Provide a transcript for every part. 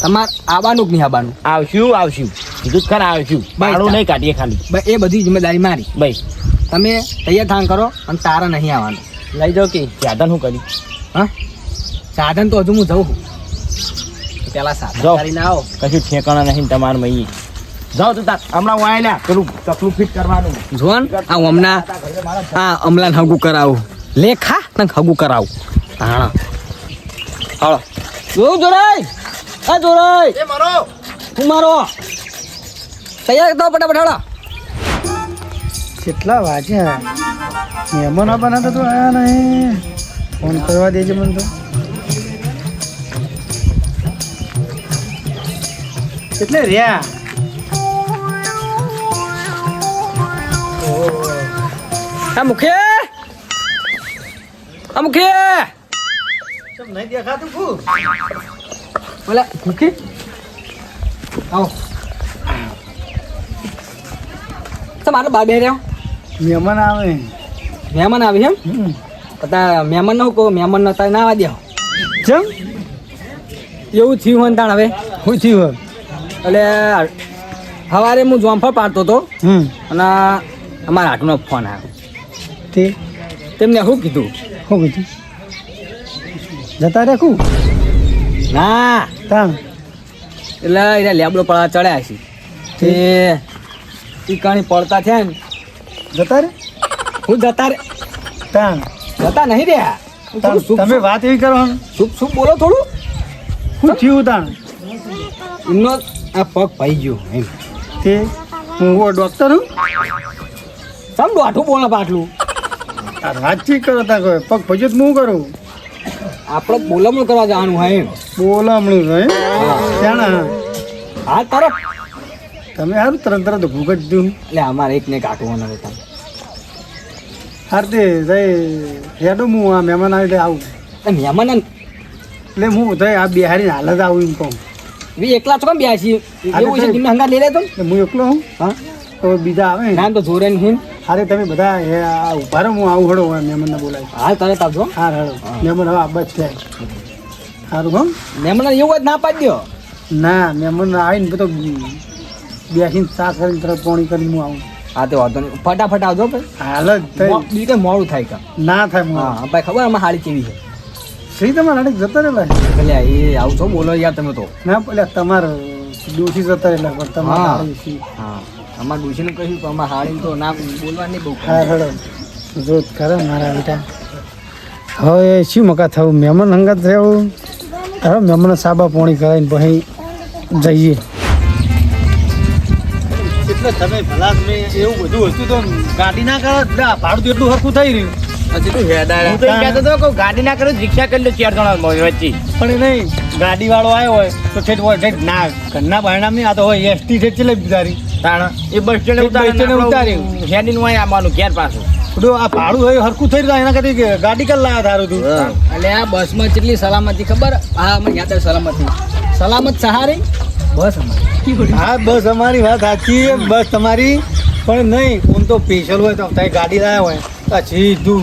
તમારે આવવાનું કે નહીં આવવાનું? આવશું કીધું જ ખરા આવશું. ભાડું નહીં કાઢીએ ખાલી. ભાઈ એ બધી જિમ્મેદારી મારી. ભાઈ તમે તૈયાર થાણ કરો અને તારા નહીં આવવાનું. લઈ જાઓ કે સાધન શું કરી? હા સાધન તો હજુ હું જઉં છું. પેલા સાધન કરીને આવો. કશું ઠેકાણા નહીં તમારે મહી. જાઓ તો તાર હમણાં હું આવેલા પેલું ચકલું ફિટ કરવાનું. જોન આ હમણાં આ અમલાને હગું કરાવું. લેખા તને હગું કરાવું. હા હાલો જોયું જોરાય. હા જોરાય એ મારો હું મારો તૈયાર તો ફટાફટ હાલો. કેટલા વાગ્યા મહેમાન આવવાના તો આયા નહીં. ફોન કરવા દેજે મને તો. એટલે રહ્યા આ મુખે નહીં દેખાતું ફૂ. બોલા મુખે આવો. તમારો બા બે રહ્યો મહેમાન આવે. મહેમાન આવી એમ? બધા મહેમાન નો કહો મહેમાન નો તારે ના આવવા દો. ચમ એવું થયું હોય ને તાણ હવે શું થયું? એટલે સવારે હું જોમફળ પાડતો હતો અને અમારા હાટનો ફોન આવ્યો. તેમને શું કીધું? શું કીધું? જતા રાખું ના તાણ એટલે એ લેબડો પડવા ચડ્યા છે તે ટીકાણી પડતા થયા ને જતા રે હું જતા રે તાણ જતા નહીં રહ્યા. તાણ તમે વાત એવી કરો શું બોલો થોડું. શું થયું તાણ? એમનો આ પગ પાઈ ગયો એમ. તે હું ડૉક્ટર હું સમ દોઢું બોલા પાટલું આ વાતચીત કરો તા કોઈ પગ ભજ્યો તો હું કરું. આપણે બોલામણું કરવા જવાનું હોય એમ. બોલામણું છે ત્યાં હા તરફ તમે સારું તરત ભૂગત દઉં. એટલે અમારે એકને કાઢવાના હતા. હાર તે હેડો હું આ મહેમાન આવી આવું. મહેમાન એટલે હું થઈ આ બિહારી હાલત આવું એમ કહું. એકલા છો કેમ બેસી એવું છે તમે હંગાત લઈ લેતો ને? હું એકલો હું. હા તો બીજા આવે નામ તો જોરે નહીં. હારે તમે બધા ઉભા રહો હું આવું હડો મહેમાનને બોલાવી. હાલ તરત આવજો. હાર હડો મહેમાન હવે આબા જ થાય. સારું હમ મહેમાન એવું જ ના પાડી દો. ના મહેમાન આવીને બધો બેસીને ચા કરીને તરત પોણી કરીને હું આવું. હા તો વાંધો નહીં ફટાફટ આવજો ભાઈ. હાલ જ થઈ બીજું કંઈ મોડું થાય કા? ના થાય હું હા ભાઈ ખબર અમારે હાડી કેવી છે. શ્રી તમારે હાડે જતા રહેલા. એટલે એ આવું છો બોલો યાર તમે તો. ના પેલા તમારે દોષી જતા રહેલા પણ તમારે હા અમારે ડુસીને કહ્યું પણ અમારે હાડી તો ના બોલવા નહીં બહુ. હા હડો જોત કરે મારા બેટા. હવે શું મકા થવું મહેમાન હંગાત રહેવું. હવે મહેમાન સાબા પોણી કરાવીને પછી જઈએ. એટલે તમે ભલા મેં એવું બધું હતું તો ગાડી ના કરે ભાડું એટલું સરખું થઈ રહ્યું. ગાડી ના કરે રિક્ષા કરી લો 4 જણા વચ્ચે. પણ એ નહીં ગાડી વાળો આવ્યો હોય તો ઠેઠ હોય ઠેઠ ના ઘરના પરિણામ નહીં. આ તો હોય એસટી ઠેઠ ચલે બિચારી એ બસ સ્ટેન્ડ ઉતાર્યું હેડીને વાય આવવાનું ઘેર પાછું. બધું આ ભાડું હોય હરખું થઈ રહ્યું એના કરતી ગાડી કરી લાવ્યા તારું તું. એટલે આ બસમાં કેટલી સલામતી ખબર? હા મને યાદ સલામતી સલામત સહારી બસ અમારી. હા બસ અમારી વાત સાચી બસ તમારી પણ નહીં હું તો સ્પેશિયલ હોય તો તમે ગાડી લાવ્યા હોય સીધું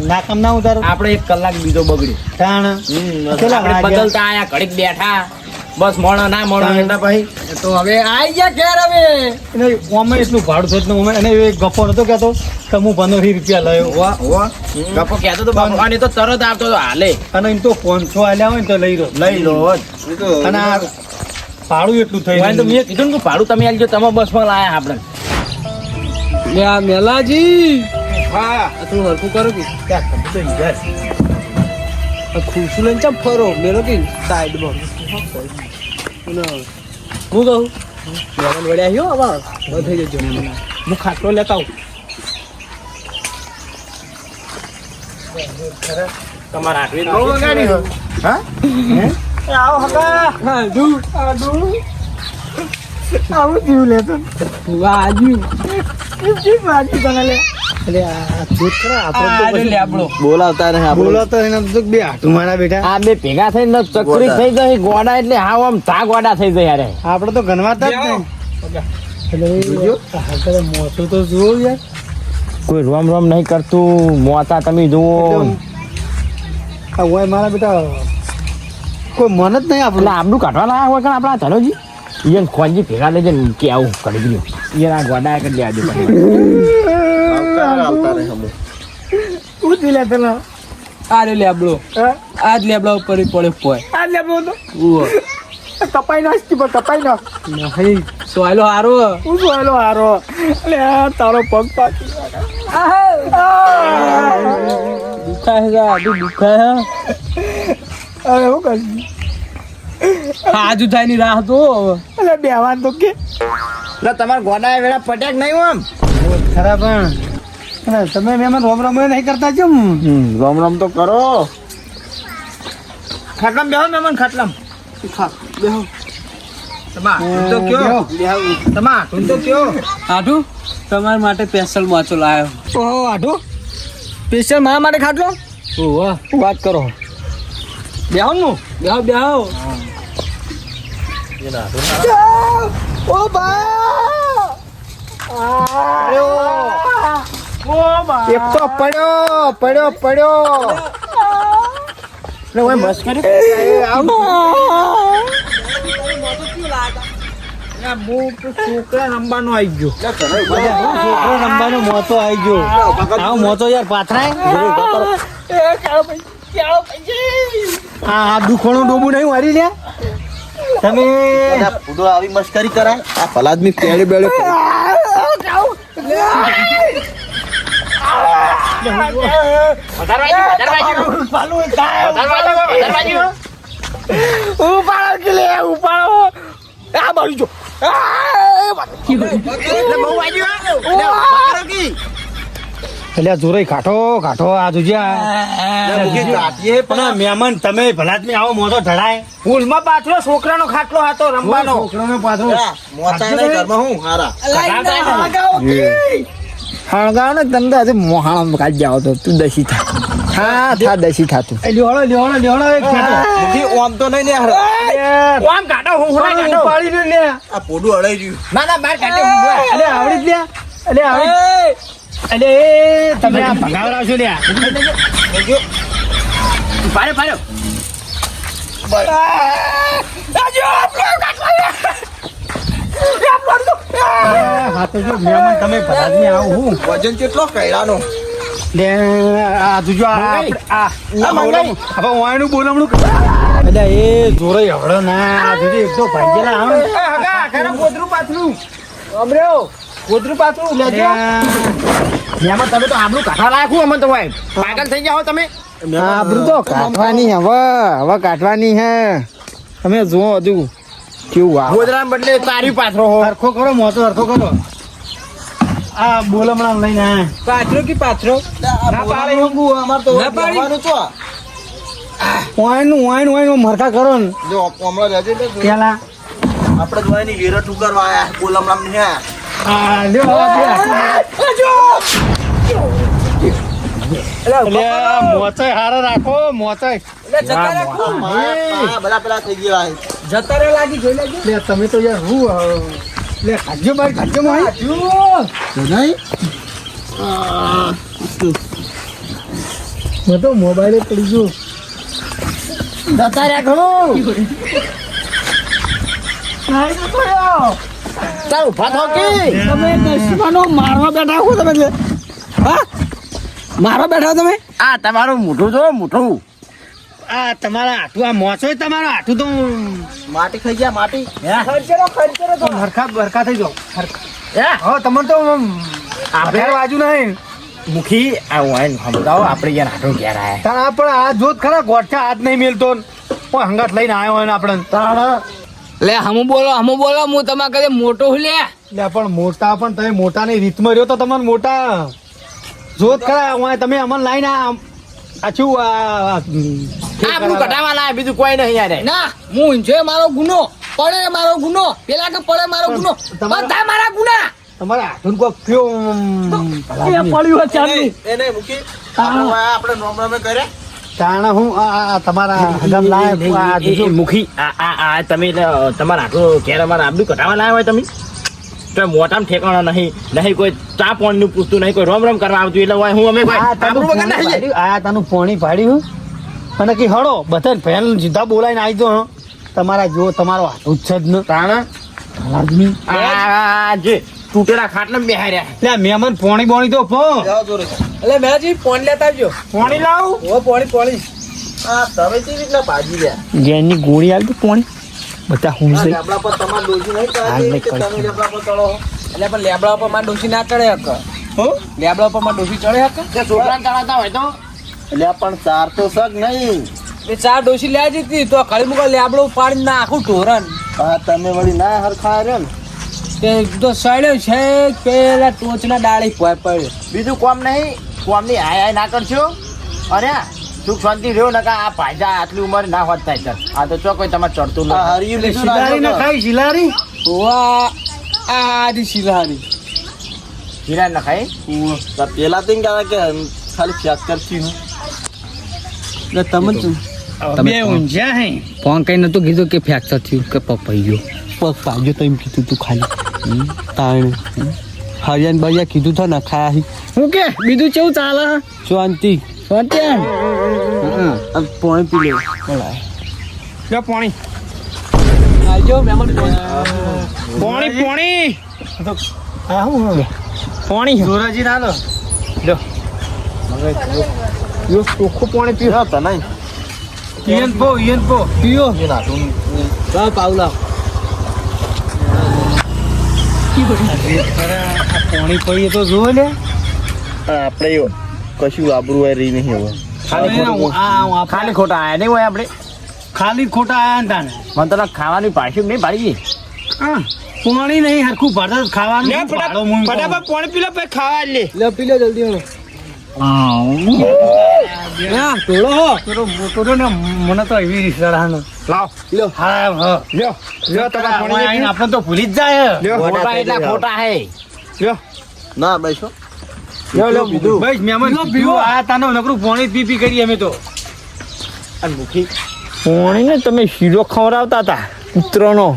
નાકામ ના ઉતારો. આપણે 1 કલાક બીજો બગડ્યો. તાણ આપણે બદલતા આયા ઘડીક બેઠા બસ મોણો ના મોણો એટલે ભાઈ તો હવે આઈ ગયા ઘેર. હવે ઓમે એટલું ભાડું થતું ઓમે અને એ ગપ્પો નતો કહેતો કે હું 15 રૂપિયા લાવ્યો. ગપો કહેતો તો બાપુ અને તો તરત આવતો તો હાલે. અને એમ તો 500 આલ્યા હોય ને તો લઈ લો અને આ ભાડું એટલું થઈ તો મેં કીધું ને કે ભાડું તમે આલજો તમે બસમાં લાયા આપણે. મેલાજી હા થોડું હરખું કરો કે ખુરશું લઈને ચમ ફરો મેલો કે સાઈડમાં. હું કહું મહેમાન વળ્યા આવ્યો આવા બંધ થઈ જજો. હું ખાટલો લેતા આવું. તમારા હાથવી બહુ વગાડી હા આવો હકા આવું જીવ લેતો વાજુ બાકી તને લે. એટલે આ જોત ખરા આપણે લેબડો બોલાવતા નહીં આપણે. બોલાતો એને તો બે હાથું મારા બેટા. આ બે ભેગા થઈને ચકરી થઈ જાય ગોડા એટલે હાવ આમ તા ગોડા થઈ જાય યાર. આપણે તો ગણવાતા જ નહીં. એટલે મોટું તો જુઓ યાર. કોઈ રોમ રોમ નહીં કરતું મોતા તમે જુઓ. આ હોય મારા બેટા કોઈ મન જ નહીં એટલે આપણું. આબડું કાઢવા લાયા હોય કે આપણા ધનોજી ઈયન ખોનજી ભેગા લઈ જઈને કે આવું કરી ગયું ઈયન આ ગોડા કરી લે આજે આવતા રહે હમો શું થયું લે તને? આ રે લેબડો હા? આ જ લેબડા ઉપર પડે પોય આ લે બોલ તો. ઉવો કપાઈ નાખતી પણ કપાઈ નાખ. નહીં સોયલો હારો હું જોયેલો હારો. અલે આ તારો પગ પાકી દુખાય છે આડું દુખાય હવે શું કરશું? આજુ થાય ની રાહ તો અલે બેવાન તો કે એટલે તમારા ગોડા વેળા પટ્યા નહીં આમ ખરા પણ અલે તમે મહેમાન રોમ રોમ નહીં કરતા કેમ? રામ રામ તો કરો ખાટલામ બેહો મહેમાન ખાટલામ બેહો તમા તો કયો તમા તું તો કયો આઠું તમારા માટે સ્પેશિયલ માછો લાયો ઓહો આઢો સ્પેશિયલ મારા માટે ખાટલો ઓહો વાત કરો. બેહવાનું બેહો બેહો ઓ બા એક તો પડ્યો એટલે ઓય બસ કરી છોકરા રમવાનો આવી ગયો છોકરો રમવાનો મોતો આવી ગયો. આવો મોતો યાર પાથરાય. આ દુખોણું ડોબું નહીં વારી લ્યા તમે. ફૂડો આવી મસ્કરી કરાય આ ફલાદમી પેડે બેડે એટલે જોરે કાઠો આ દુજ્યા પણ આ મહેમાન તમે ભલાદમી આવો મોતો ઢળાય. ફૂલમાં પાથરો છોકરાનો ખાટલો હતો રમવાનો છોકરાનો પાછો મોચાય નહીં ઘરમાં હું હારા હળગાવ ને તને આજે મોહાણા કાઢી જાવ તો તું દસી થા થા દસી થાતું લ્યોળો એક ખેંચો. ઓમ તો નહીં ને હારા આમ કાઢો હું કાઢો પાડી દે લે. આ પોડું અડાઈ રહ્યું ના ના બાર કાઢે હું અલે આવડી જ લે. અલે આવડી. અલે તમે આ ભગાવરાવશો લ્યા. પાડ્યો પાડ્યો હા તો જો મહેમાન તમે ભલાદમી આવો હું વજન કેટલો કૈડાનો લે આ દુજો આ મંગાઈ. હવે વાયનું બોલમણું એટલે એ જોરે હવડો ના આ જોજે એક તો ભાંગેલા આવે. હગા ખરા ગોદરું પાથરું અમરેઓ ગોદરું પાથરું લેજો એમાં તમે તો આબલું કાઢવા લાયક હું અમને તો ભાઈ પાગલ થઈ જાઓ તમે આબરૂ તો કાઢવાની હવે કાઢવાની હે. તમે જુઓ હજુ કેવું આ ગોદરા બદલે તારી પાથરો હો હરખો કરો મોતો હરખો કરો. આ બોલમણા લઈને આયા. પાથરો કે પાથરો ના પાડે હું અમાર તો ના પાડી. જમવાનું છો વાઈન મરખા કરો ને જો હમણાં રહેજે ને જો. પેલા આપણે જોવાની વેરટ ઉગારવા આયા બોલમરામ ને હે આ લ્યો મોચય હારે રાખો મોચય. બધા પેલા થઈ ગયા જતા રે લાગી જોઈ લેજો લે તમે તો યાર હું લે ખાજો ભાઈ ખાજો ભાઈ મેં તો મોબાઈલે પડી ગયો. જતા રાખો ચાલ ઉભા થાવ કે તમે દસમાનો મારવા બેઠા છો તમે એટલે? હા મારવા બેઠા તમે? આ તમારું મોઢું જો મોઢું આ તમારા હાથું આ મોચો તમારા હાથું તો માટી ખાઈ ગયા માટી ખર્ચેરો તો હરખા થઈ જાઓ. હા તમારે તો આપણે બાજુ નહીં મુખી આ વાઈન સમજાવો આપણે યાર હાથો ઘેર આયા તાર આ પણ આ જોત ખરા ગોઠા હાથ નહીં મેલતો ને. કોઈ હંગાત લઈને આવ્યો હોય ને આપણે લે હમું બોલો હું તમારા કદે મોટો હું લે લે પણ મોટા પણ તમે મોટાની રીતમાં રહ્યો તો તમને મોટા જોત ખરા હોય તમે અમને લાઈને આછું આપણું કઢાવા લાય બીજું કોઈ નહીં યાર ના હું છે મારો ગુનો પડે મારો ગુનો પેલા કે પડે મારો ગુનો બધા મારા ગુના તમારા હાથું કોક કયો પડ્યું ચાલુ એને મૂકી આપણે નોમ નોમે કર્યા તાણા હું આ તમારા હગમ લાય આ જોજો. મુખી આ તમે તમારા હાથો ઘેર અમારા આબડું કઢાવા લાયા હોય તમે તો મોટામાં ઠેકાણા નહીં કોઈ ચા પાણીનું પૂછતું નહીં કોઈ રોમ રોમ કરવા આવતું એટલે હોય હું અમે કોઈ આ આબરૂ તાનું વગર પોણી નહીં પાડ્યું, આ તાનું પોણી પાડ્યું અને કે હળો બધા ભેલ સીધા બોલાઈને આવી દો હં. તમારા જો તમારો હાથ જ છે જ ને તાણા આદમી આ જે તૂટેલા ખાટલે બેહાર્યા લે મહેમાન પોણી બોણી તો પો જાઓ જોરે એટલે મેલાજી ફોન લેતા આવજો પોણી લાવ ઓ પોણી આ તમે કેવી રીતના ભાજી રહ્યા જેની ગોળી આવી તો પોણી બધા હું આ લેબડા પર તમારે ડોસી નહીં હાલ કાઢી નહીં કે તમે લેબડા પર ચડો એટલે પણ લેબડા ઉપર માં ડોસી ના ચડે હક હો લેબડા ઉપર માં ડોસી ચડે હક જે છોકરાને તળાતા હોય તો એટલે આ પણ ચાર તો સગ નહીં એ ચાર ડોસી લે જતી તો ખાલી મુકા લેબડો પાડી નાખું ઢોરણ હા તમે વળી ના હરખા રહ્યો ને તે તો સડ્યો છે પેલા ટોચના ડાળી કોઈ પડ્યો બીજું કોમ નહીં કોમની હાય ના કરશો અરે સુખ શાંતિ રહ્યો ને આ ભાજા આટલી ઉંમર ના હોત થાય ચાલ આ તો ચો કોઈ તમારે ચડતું આ નથી હરિયું બીજું શિલારી નાખો ના ખાઈ શિલારી વાહ આજી શિલારી હીરા ના ખાય તો પેલા તો એમ કહેવાય કે ખાલી ફ્રેક્ચર થયું એટલે તમે બે ઊંઝ્યા હે ફોન કઈ નતું કીધું કે ફ્રેક્ચર થયું કે પપાઈ ગયો પગ પાડ્યો તો એમ કીધું તું ખાલી તાણ હરિયાન બરિયા કીધું તો ના ખાયા હું કે બીજું કેવું ચાલે શાંતિ સત્યાન પાણી પી લે લે પાણી આવજો મહેમાન પાણી આ હું પાણી જોરાજી ના લો લો યો ચોખ્ખું પાણી પીઓ હા તને ઈયન પો પીઓ એ નાખું લાવ પાવલા પાણી પીએ તો જો લે આપણે કશું આબરું હોય રહી નહીં હવે ખાલી ખોટા આયા નહીં હોય આપણે ખાલી ખોટા આયા ને તાને મને તો ખાવાની પાછી નહીં પાડી હા પાણી નહીં હરખું ભરતા ખાવાનું ફટાફટ પાણી પી લો પછી ખાવા લે લે પી લે જલ્દી હવે હા ટોળો હો પેલો મોટો તો ને મને તો એવી રીસરાનો લાવ લ્યો હા હા લ્યો લ્યો તમારે પાણી આઈને આપણે તો ભૂલી જ જાય ખોટા એટલા ખોટા હે ના બેસો લ્યો ભાઈ મહેમાન પીવો આ તાનો નકરું પાણી પી કરી અમે તો અને મુખી પાણી ને તમે શીરો ખવડાવતા હતા કૂતરોનો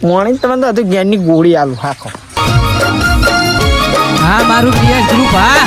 પાણી તમે તો જ્ઞાનની ગોળી આલું હાખો હા મારું પીએસ ગ્રુપ હા